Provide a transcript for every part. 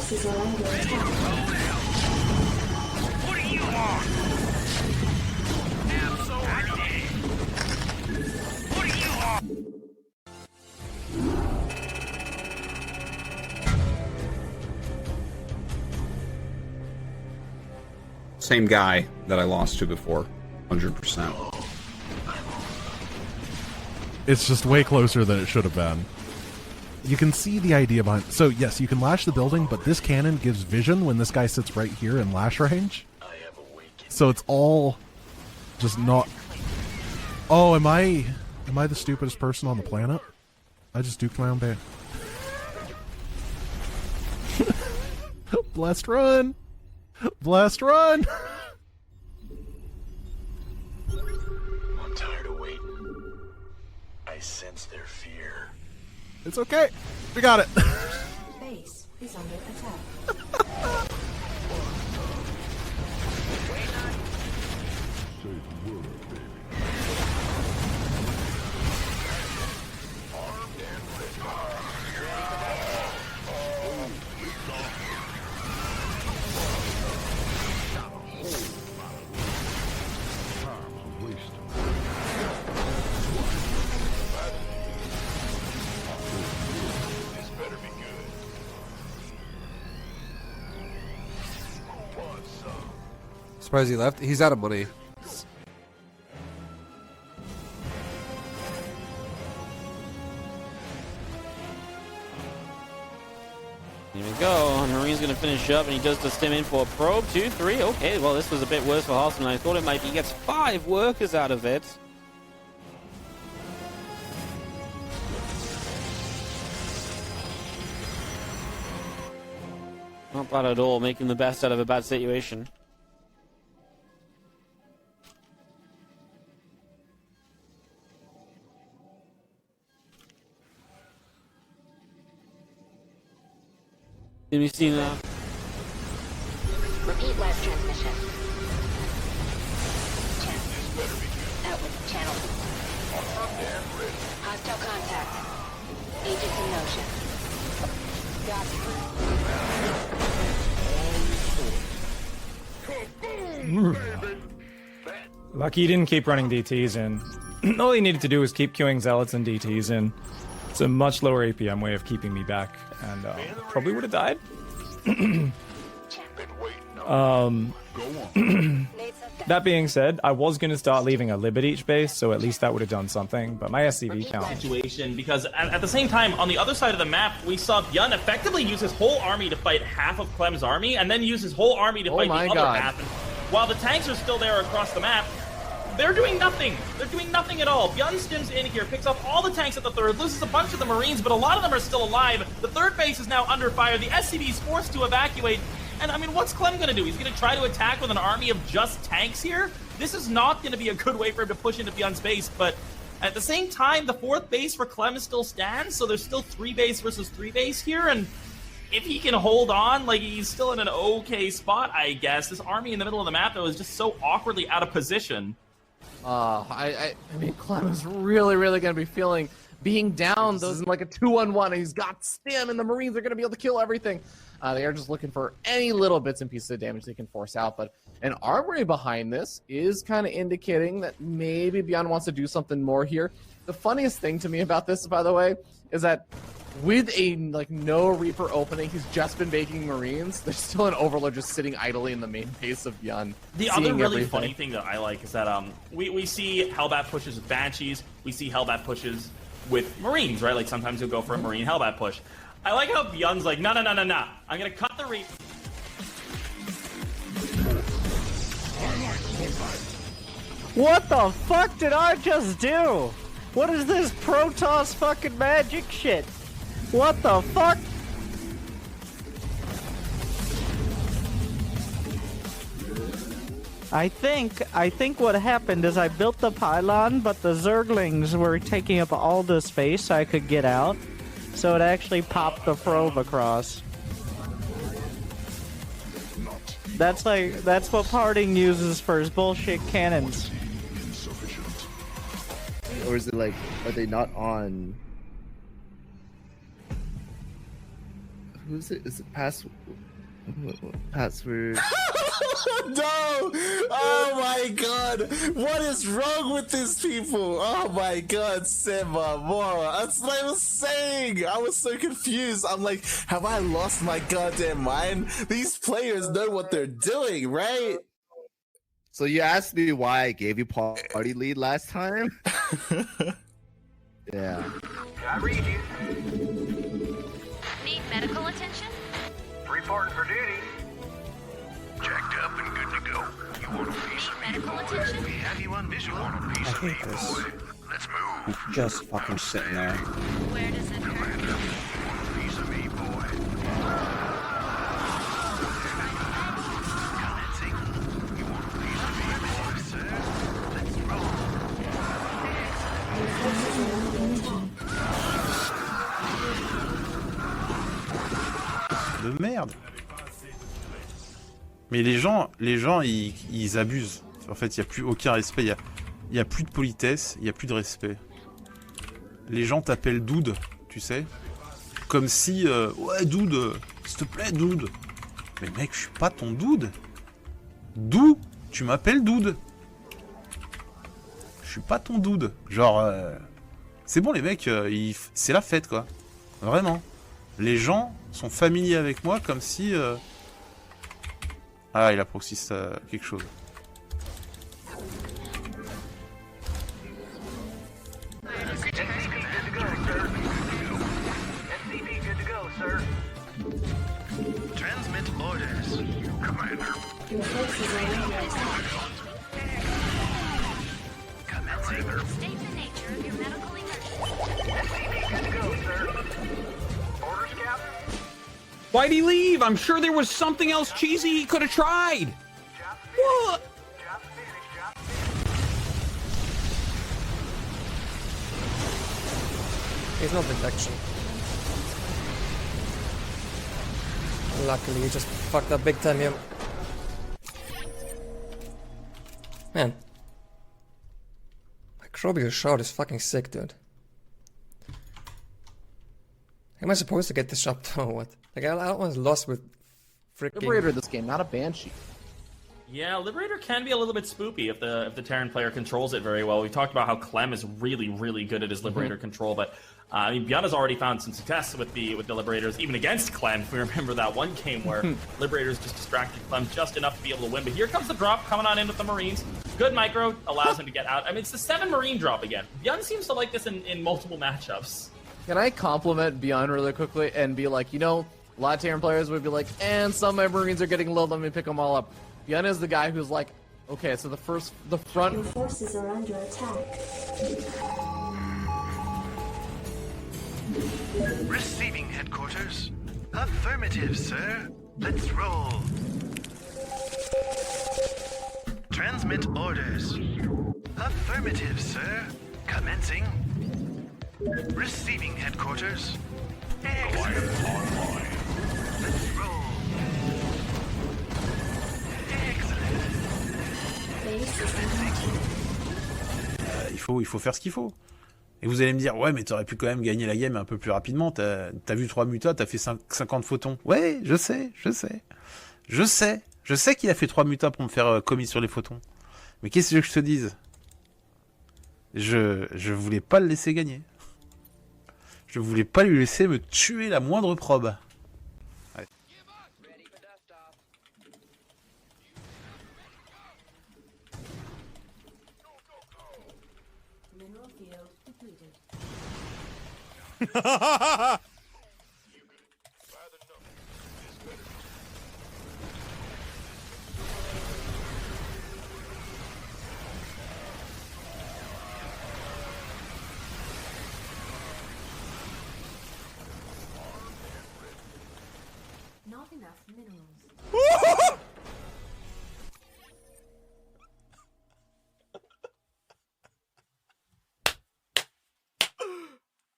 This is your language attack. What do you want? I'm so ready. What do you want? Same guy that I lost to before, 100%. It's just way closer than it should have been. You can see the idea behind... So, yes, you can lash the building, but this cannon gives vision when this guy sits right here in lash range. So it's all just not... Oh, am I the stupidest person on the planet? I just duked my own bait. Blessed run! Blessed run! I'm tired of waiting. I sense their fear. It's okay. We got it. Base is under attack. Surprised he left. He's out of money. Here we go. Marine's going to finish up, and he does the stim in for a probe. 2, 3. Okay, well, this was a bit worse for Harstem than I thought it might be. He gets 5 workers out of it. Not bad at all, making the best out of a bad situation. Have you seen that? Repeat last transmission. Outward channel. Hostile contact. Agents in motion. Lucky he didn't keep running DTs in. All he needed to do was keep queuing zealots and DTs in. It's a much lower APM way of keeping me back, and probably would have died. That being said, I was going to start leaving a lib at each base, so at least that would have done something, but my SCV count... Situation, because at the same time, on the other side of the map, we saw Byun effectively use his whole army to fight half of Clem's army, and then use his whole army to fight the other half. And while the tanks are still there across the map, they're doing nothing. They're doing nothing at all. Byun stims in here, picks up all the tanks at the third, loses a bunch of the Marines, but a lot of them are still alive. The third base is now under fire. The SCV is forced to evacuate. And, I mean, what's Clem going to do? He's going to try to attack with an army of just tanks here? This is not going to be a good way for him to push into Byun's base, but at the same time, the fourth base for Clem still stands, so there's still 3 base versus 3 base here, and if he can hold on, like, he's still in an okay spot, I guess. This army in the middle of the map, though, is just so awkwardly out of position. I mean, Clem is really going to be feeling being down. Those in like a 2-on-1, and he's got Stim, and the Marines are going to be able to kill everything. They are just looking for any little bits and pieces of damage they can force out, but an armory behind this is kind of indicating that maybe Byun wants to do something more here. The funniest thing to me about this, by the way, is that with a no Reaper opening, he's just been baking Marines. There's still an Overlord just sitting idly in the main base of Byun. The other really funny thing that I like is that we see Hellbat pushes with Banshees, we see Hellbat pushes with Marines, right? Like sometimes you'll go for a Marine Hellbat push. I like how Byun's like, no, I'm gonna cut the Reaper. What the fuck did I just do? What is this Protoss fucking magic shit? What the fuck? I think what happened is I built the pylon, but the Zerglings were taking up all the space so I could get out. So it actually popped the probe across. That's what Parting uses for his bullshit cannons. Or is it like, are they not on? Who's it? Is it password? Password. No! Oh my god! What is wrong with these people? Oh my god, Simba, Mora. That's what I was saying! I was so confused. I'm like, have I lost my goddamn mind? These players know what they're doing, right? So you asked me why I gave you party lead last time? Yeah. I read you. Need medical attention? Reporting for duty. Jacked up and good to go. You want a piece of me, Medical boy? attention? We have you on visual. Want a piece of me, boy? Let's move. He's just fucking sitting there. Where does it hurt? Commander, you want a piece of me, boy? Commencing. You want a piece of me, boy, sir? Let's roll. De merde. Mais les gens ils abusent. En fait, il n'y a plus aucun respect. Il y a plus de politesse, il n'y a plus de respect. Les gens t'appellent Dude, tu sais. Comme si, ouais, Dude, s'il te plaît, Dude. Mais mec, je suis pas ton Dude. D'où tu m'appelles Dude? Je suis pas ton Dude. Genre, c'est bon les mecs, c'est la fête quoi. Vraiment. Les gens sont familiers avec moi comme si... Ah, il a proxy quelque chose. Transmit orders, Commander. Your forces are under attack. Commencing. State the nature of your medical emergency. Good to go, sir. Orders, Captain? Why'd he leave? I'm sure there was something else cheesy he could have tried. What? He's not detection. Luckily, he just fucked up big time, yeah. Man. Microbial shot is fucking sick, dude. Am I supposed to get this shot or what? Like, I almost lost with freaking... Liberator this game, not a Banshee. Yeah, Liberator can be a little bit spoopy if the Terran player controls it very well. We talked about how Clem is really, really good at his Liberator control, but I mean, Byun has already found some success with the Liberators, even against Clem. If we remember that one game where Liberators just distracted Clem just enough to be able to win. But here comes the drop coming on in with the Marines. Good micro, allows him to get out. I mean, it's the 7 Marine drop again. Byun seems to like this in multiple matchups. Can I compliment Byun really quickly and be like, you know, a lot of Terran players would be like, and some of my Marines are getting low, let me pick them all up. Byun is the guy who's like, okay, so the front... Your forces are under attack. Receiving headquarters. Affirmative, sir. Let's roll. Transmit orders. Affirmative, sir. Commencing. Receiving headquarters. Excellent. Let's roll. Il faut faire ce qu'il faut. Et vous allez me dire, ouais, mais t'aurais pu quand même gagner la game un peu plus rapidement. T'as vu 3 mutas, t'as fait 50 photons. Ouais, je sais qu'il a fait 3 mutas pour me faire commis sur les photons. Mais qu'est-ce que je te dise? Je voulais pas le laisser gagner. Je voulais pas lui laisser me tuer la moindre probe. Ouais. Mineral field depleted. Not enough minerals.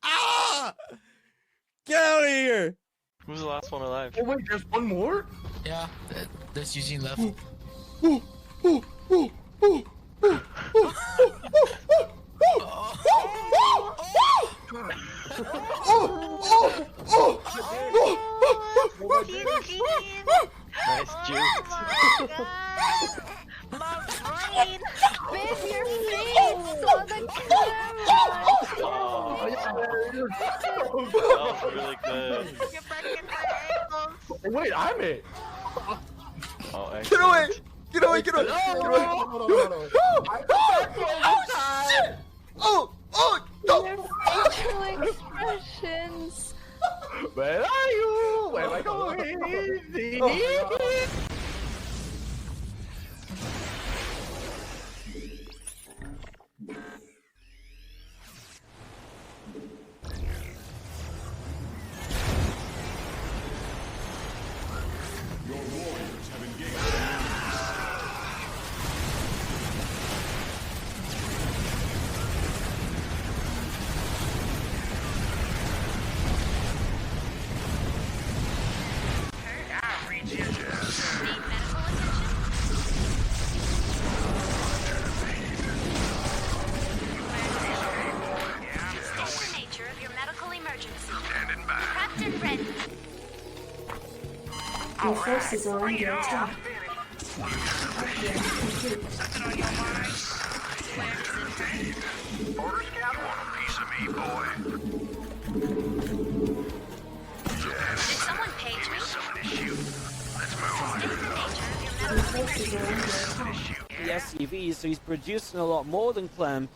Ah! Get out of here! Who's the last one alive? Oh wait, there's one more? Yeah, there's Eugene left. Nice juke. My brain! Spin your face on the camera! That was really good. Wait, I'm it. Oh, Get away! Get away! Get away! No, Get away! Oh shit! Oh! No! Your facial expressions. Where are you? Where am I going? State the nature of your medical emergency. Prepped and ready. Your forces are under attack. Upgrade complete. Order scout, want a piece of me, boy? Did someone page me? Something to shoot. Let's move on. State the nature of your Your medical forces are under attack. The SCVs, so he's producing a lot more than Clem.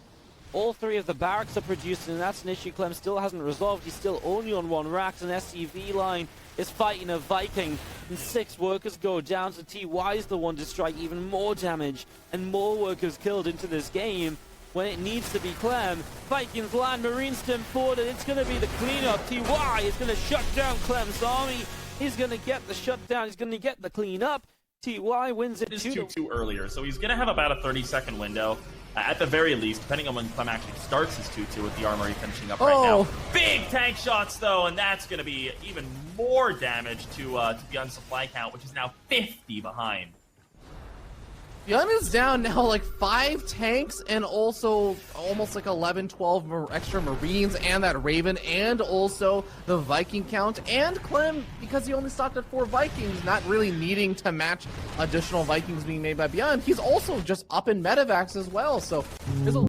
All three of the barracks are producing, and that's an issue Clem still hasn't resolved. He's still only on one rack. An SCV line is fighting a Viking, and 6 workers go down. So TY is the one to strike even more damage and more workers killed into this game when it needs to be Clem. Vikings land, Marines Stim forward, and it's going to be the cleanup. TY is going to shut down Clem's army. He's going to get the shutdown. He's going to get the cleanup. TY wins it 2-2 earlier, so he's going to have about a 30-second window. At the very least, depending on when Clem actually starts his 2-2 with the armory finishing up right now. Big tank shots, though, and that's going to be even more damage to Byun's supply count, which is now 50 behind. Byun is down now like 5 tanks and also almost like 11, 12 extra Marines and that Raven and also the Viking count. And Clem, because he only stopped at 4 Vikings, not really needing to match additional Vikings being made by Byun, he's also just up in medevacs as well. So there's a